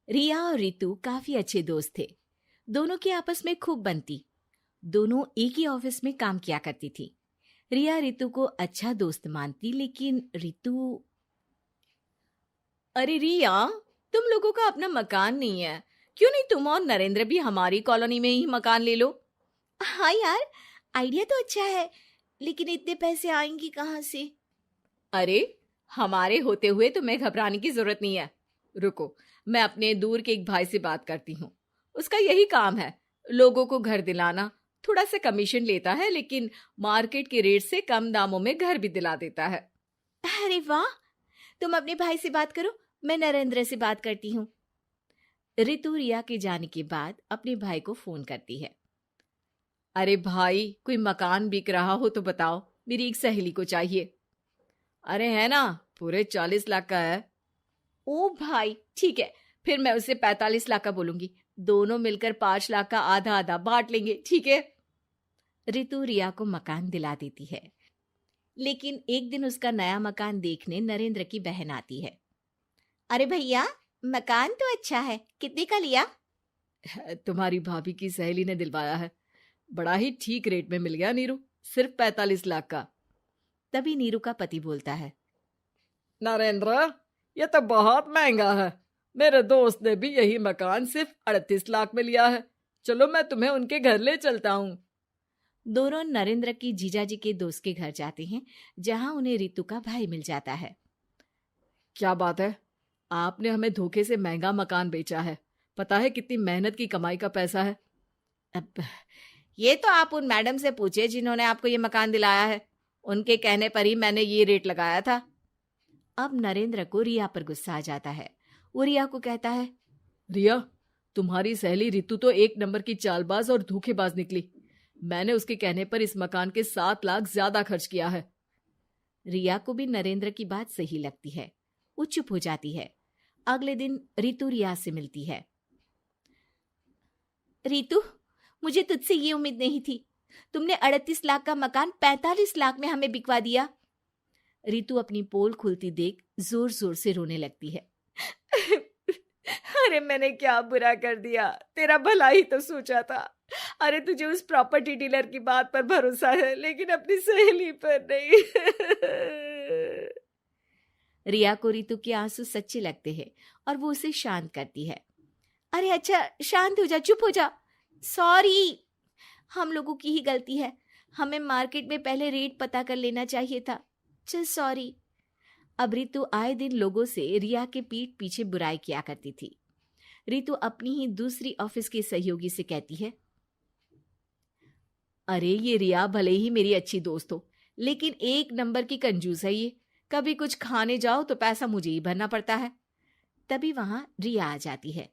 रिया और रितु काफी अच्छे दोस्त थे। दोनों की आपस में खूब बनती। दोनों एक ही ऑफिस में काम किया करती थी। रिया रितु को अच्छा दोस्त मानती, लेकिन रितु। अरे रिया, तुम लोगों का अपना मकान नहीं है, क्यों नहीं तुम और नरेंद्र भी हमारी कॉलोनी में ही मकान ले लो? हाँ यार, आइडिया तो अच्छा है, लेकिन इतने पैसे आएंगे कहाँ से? अरे, हमारे होते हुए तुम्हें घबराने की जरूरत नहीं है। रुको, मैं अपने दूर के एक भाई से बात करती हूँ। उसका यही काम है, लोगों को घर दिलाना। थोड़ा सा कमीशन लेता है, लेकिन मार्केट के रेट से कम दामों में घर भी दिला देता है। अरे वाह, तुम अपने भाई से बात करो, मैं नरेंद्र से बात करती हूँ। रितु रिया के जाने के बाद अपने भाई को फोन करती है। अरे भाई, कोई मकान बिक रहा हो तो बताओ, मेरी एक सहेली को चाहिए। अरे है ना, पूरे 40 लाख का है। ओ भाई, ठीक है, फिर मैं उसे 45 लाख का बोलूंगी। दोनों मिलकर 5 लाख का आधा आधा बांट लेंगे, ठीक है? रितु रिया को मकान दिला देती है। लेकिन एक दिन उसका नया मकान देखने नरेंद्र की बहन आती है। अरे भैया, मकान तो अच्छा है, कितने का लिया? तुम्हारी भाभी की सहेली ने दिलवाया है। बड़ा ही ठीक रेट में मिल गया नीरू, सिर्फ 45 लाख का। तभी नीरू का पति बोलता है। नरेंद्र, ये तो बहुत महंगा है। मेरे दोस्त ने भी यही मकान सिर्फ 38 लाख में लिया है। चलो, मैं तुम्हें उनके घर ले चलता हूँ। दोनों नरेंद्र की जीजाजी के दोस्त के घर जाते हैं, जहां उन्हें रितु का भाई मिल जाता है। क्या बात है, आपने हमें धोखे से महंगा मकान बेचा है। पता है कितनी मेहनत की कमाई का पैसा है? अब ये तो आप उन मैडम से पूछिए जिन्होंने आपको ये मकान दिलाया है। उनके कहने पर ही मैंने ये रेट लगाया था। अब नरेंद्र को रिया पर गुस्सा आ जाता है। वो रिया को कहता है, रिया, तुम्हारी सहेली रितु तो एक नंबर की चालबाज और धोखेबाज निकली। मैंने उसके कहने पर इस मकान के 7 लाख ज्यादा खर्च किया है। रिया को भी नरेंद्र की बात सही लगती है। वो चुप हो जाती है। अगले दिन रितु रिया से मिलती है। रितु, मुझे तुझसे ये उम्मीद नहीं थी। तुमने 38 लाख का मकान 45 लाख में हमें बिकवा दिया। रितु अपनी पोल खुलती देख जोर जोर से रोने लगती है। अरे मैंने क्या बुरा कर दिया, तेरा भला ही तो सोचा था। अरे तुझे उस प्रॉपर्टी डीलर की बात पर भरोसा है, लेकिन अपनी सहेली पर नहीं। रिया को रितु के आंसू सच्चे लगते हैं और वो उसे शांत करती है। अरे अच्छा, शांत हो जा, चुप हो जा। सॉरी, हम लोगों की ही गलती है। हमें मार्केट में पहले रेट पता कर लेना चाहिए था। चल सॉरी। अब रितु आए दिन लोगों से रिया के पीठ पीछे बुराई किया करती थी। रितु अपनी ही दूसरी ऑफिस की सहयोगी से कहती है, अरे ये रिया भले ही मेरी अच्छी दोस्त हो, लेकिन एक नंबर की कंजूस है ये। कभी कुछ खाने जाओ तो पैसा मुझे ही भरना पड़ता है। तभी वहां रिया आ जाती है।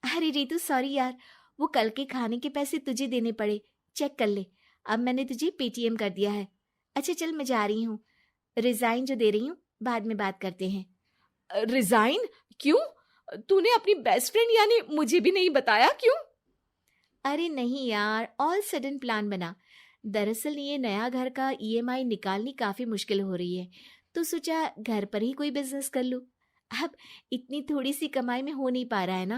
अरे रितु, सॉरी यार, वो कल के खाने के पैसे तुझे देने पड़े। चेक कर ले, अब मैंने तुझे पेटीएम कर दिया है। अच्छा चल, मैं जा रही हूँ। रिजाइन जो दे रही हूँ, बाद में बात करते हैं। रिजाइन? क्यों? तूने अपनी बेस्ट फ्रेंड यानी मुझे भी नहीं बताया, क्यों? अरे नहीं यार, ऑल सडन प्लान बना। दरअसल ये नया घर का ईएमआई निकालनी काफी मुश्किल हो रही है, तो सोचा घर पर ही कोई बिजनेस कर लूं। अब इतनी थोड़ी सी कमाई में हो नहीं पा रहा है ना।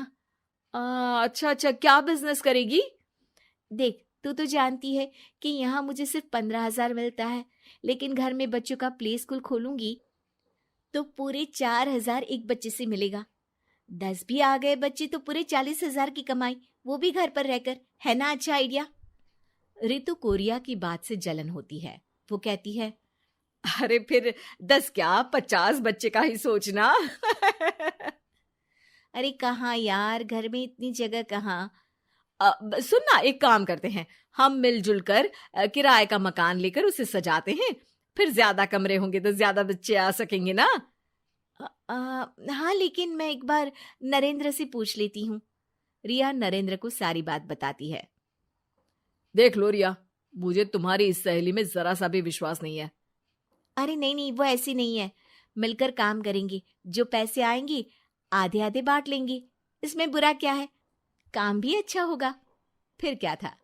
अच्छा अच्छा, क्या बिजनेस करेगी? देख, तू तो जानती है कि यहाँ मुझे सिर्फ 15,000 मिलता है, लेकिन घर में बच्चों का प्ले स्कूल खोलूंगी तो पूरे 4,000 एक बच्चे से मिलेगा। 10 भी आ गए बच्चे तो पूरे 40,000 की कमाई, वो भी घर पर रहकर। है ना अच्छा आइडिया? रितु को रिया की बात से जलन होती है। वो कहती है, अरे फिर 10 क्या 50 बच्चे का ही सोचना। अरे कहाँ यार, घर में इतनी जगह कहाँ। सुन ना, एक काम करते हैं, हम मिलजुल कर किराए का मकान लेकर उसे सजाते हैं। फिर ज्यादा कमरे होंगे तो ज्यादा बच्चे आ सकेंगे ना। हाँ, लेकिन मैं एक बार नरेंद्र से पूछ लेती हूँ। रिया नरेंद्र को सारी बात बताती है। देख लो रिया, मुझे तुम्हारी इस सहेली में जरा सा भी विश्वास नहीं है। अरे नहीं नहीं, वो ऐसी नहीं है। मिलकर काम करेंगे, जो पैसे आएंगे आधे आधे बांट लेंगे। इसमें बुरा क्या है, काम भी अच्छा होगा। फिर क्या था,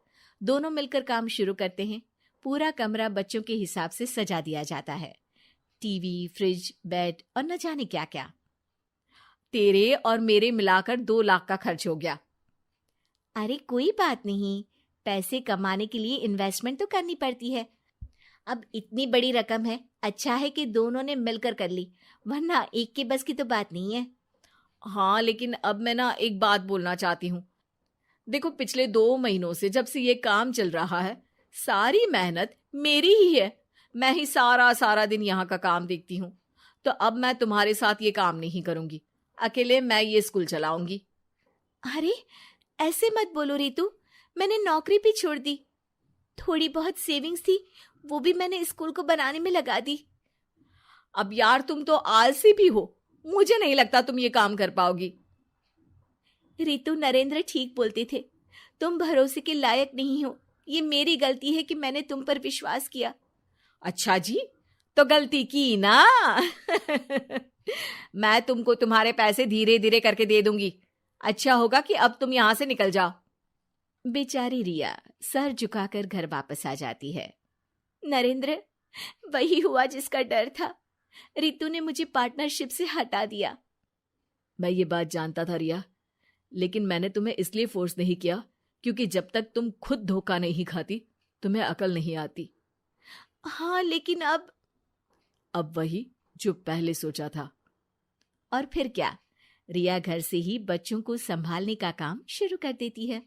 दोनों मिलकर काम शुरू करते हैं। पूरा कमरा बच्चों के हिसाब से सजा दिया जाता है। टीवी, फ्रिज, बेड और न जाने क्या क्या। तेरे और मेरे मिलाकर 2 लाख का खर्च हो गया। अरे कोई बात नहीं, पैसे कमाने के लिए इन्वेस्टमेंट तो करनी पड़ती है। अब इतनी बड़ी रकम है, अच्छा है कि दोनों ने मिलकर कर ली, वरना एक के बस की तो बात नहीं है। हाँ, लेकिन अब मैं ना एक बात बोलना चाहती हूँ। देखो, पिछले 2 महीनों से जब से ये काम चल रहा है, सारी मेहनत मेरी ही है। मैं ही सारा दिन यहाँ का काम देखती हूँ। तो अब मैं तुम्हारे साथ ये काम नहीं करूंगी। अकेले मैं ये स्कूल चलाऊंगी। अरे ऐसे मत बोलो रितु, मैंने नौकरी भी छोड़ दी। थोड़ी बहुत सेविंग्स थी, वो भी मैंने स्कूल को बनाने में लगा दी। अब यार, तुम तो आलसी भी हो। मुझे नहीं लगता तुम ये काम कर पाओगी। रितु, नरेंद्र ठीक बोलते थे, तुम भरोसे के लायक नहीं हो। ये मेरी गलती है कि मैंने तुम पर विश्वास किया। अच्छा जी, तो गलती की ना। मैं तुमको तुम्हारे पैसे धीरे धीरे करके दे दूंगी। अच्छा होगा कि अब तुम यहां से निकल जाओ। बेचारी रिया सर झुकाकर घर वापस आ जाती है। नरेंद्र, वही हुआ जिसका डर था। रितु ने मुझे पार्टनरशिप से हटा दिया। मैं ये बात जानता था रिया, लेकिन मैंने तुम्हें इसलिए फोर्स नहीं किया क्योंकि जब तक तुम खुद धोखा नहीं खाती, तुम्हें अकल नहीं आती। हाँ, लेकिन अब वही जो पहले सोचा था। और फिर क्या, रिया घर से ही बच्चों को संभालने का काम शुरू कर देती है।